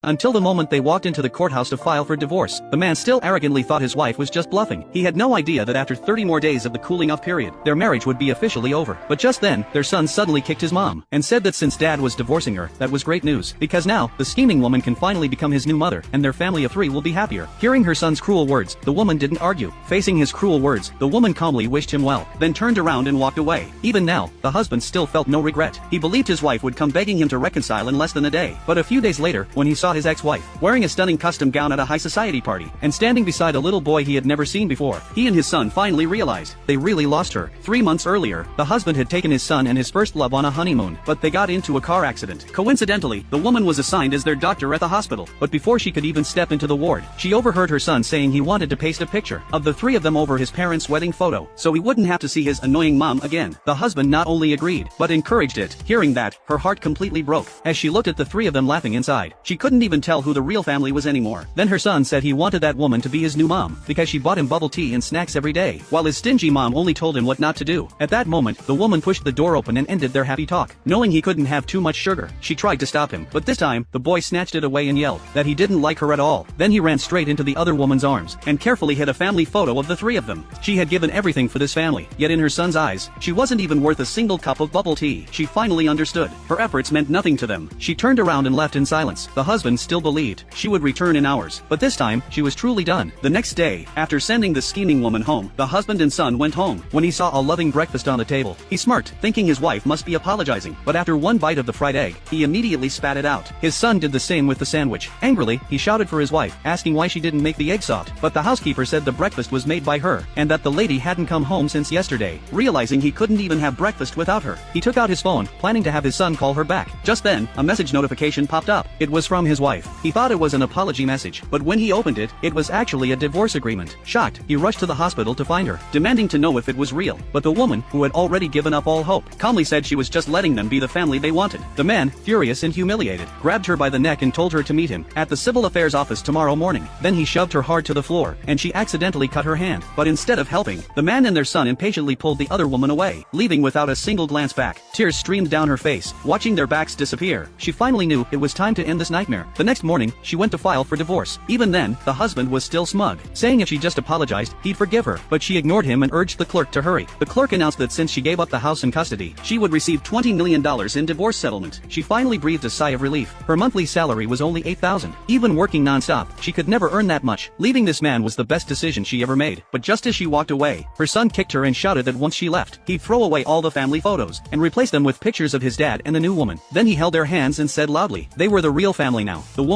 until the moment they walked into the courthouse to file for divorce. The man still arrogantly thought his wife was just bluffing. He had no idea that after 30 more days of the cooling off period, their marriage would be officially over. But just then, their son suddenly kicked his mom and said that since dad was divorcing her, that was great news, because now, the scheming woman can finally become his new mother, and their family of 3 will be happier. Hearing her son's cruel words, the woman didn't argue. Facing his cruel words, the woman calmly wished him well, then turned around and walked away. Even now, the husband still felt no regret. He believed his wife would come begging him to reconcile in less than a day. But a few days later, when he saw his ex-wife, wearing a stunning custom gown at a high society party, and standing beside a little boy he had never seen before, he and his son finally realized they really lost her. 3 months earlier, the husband had taken his son and his first love on a honeymoon, but they got into a car accident. Coincidentally, the woman was assigned as their doctor at the hospital, but before she could even step into the ward, she overheard her son saying he wanted to paste a picture of the 3 of them over his parents' wedding photo, so he wouldn't have to see his annoying mom again. The husband not only agreed, but encouraged it. Hearing that, her heart completely broke, as she looked at the 3 of them laughing inside. She couldn't even tell who the real family was anymore. Then her son said he wanted that woman to be his new mom, because she bought him bubble tea and snacks every day, while his stingy mom only told him what not to do. At that moment, the woman pushed the door open and ended their happy talk. Knowing he couldn't have too much sugar, she tried to stop him, but this time, the boy snatched it away and yelled that he didn't like her at all. Then he ran straight into the other woman's arms, and carefully hid a family photo of the 3 of them. She had given everything for this family, yet in her son's eyes, she wasn't even worth a single cup of bubble tea. She finally understood. Her efforts meant nothing to them. She turned around and left in silence. The husband still believed she would return in hours, but this time, she was truly done. The next day, after sending the scheming woman home, the husband and son went home. When he saw a loving breakfast on the table, he smirked, thinking his wife must be apologizing, but after one bite of the fried egg, he immediately spat it out. His son did the same with the sandwich. Angrily, he shouted for his wife, asking why she didn't make the egg soft, but the housekeeper said the breakfast was made by her, and that the lady hadn't come home since yesterday. Realizing he couldn't even have breakfast without her, he took out his phone, planning to have his son call her back. Just then, a message notification popped up. It was from his wife. He thought it was an apology message, but when he opened it, it was actually a divorce agreement. Shocked, he rushed to the hospital to find her, demanding to know if it was real, but the woman, who had already given up all hope, calmly said she was just letting them be the family they wanted. The man, furious and humiliated, grabbed her by the neck and told her to meet him at the civil affairs office tomorrow morning. Then he shoved her hard to the floor, and she accidentally cut her hand. But instead of helping, the man and their son impatiently pulled the other woman away, leaving without a single glance back. Tears streamed down her face, watching their backs disappear. She finally knew it was time to end this nightmare. The next morning, she went to file for divorce. Even then, the husband was still smug, saying if she just apologized, he'd forgive her, but she ignored him and urged the clerk to hurry. The clerk announced that since she gave up the house and custody, she would receive $20 million in divorce settlement. She finally breathed a sigh of relief. Her monthly salary was only $8,000. Even working non-stop, she could never earn that much. Leaving this man was the best decision she ever made. But just as she walked away, her son kicked her and shouted that once she left, he'd throw away all the family photos and replace them with pictures of his dad and the new woman. Then he held their hands and said loudly, they were the real family now. The woman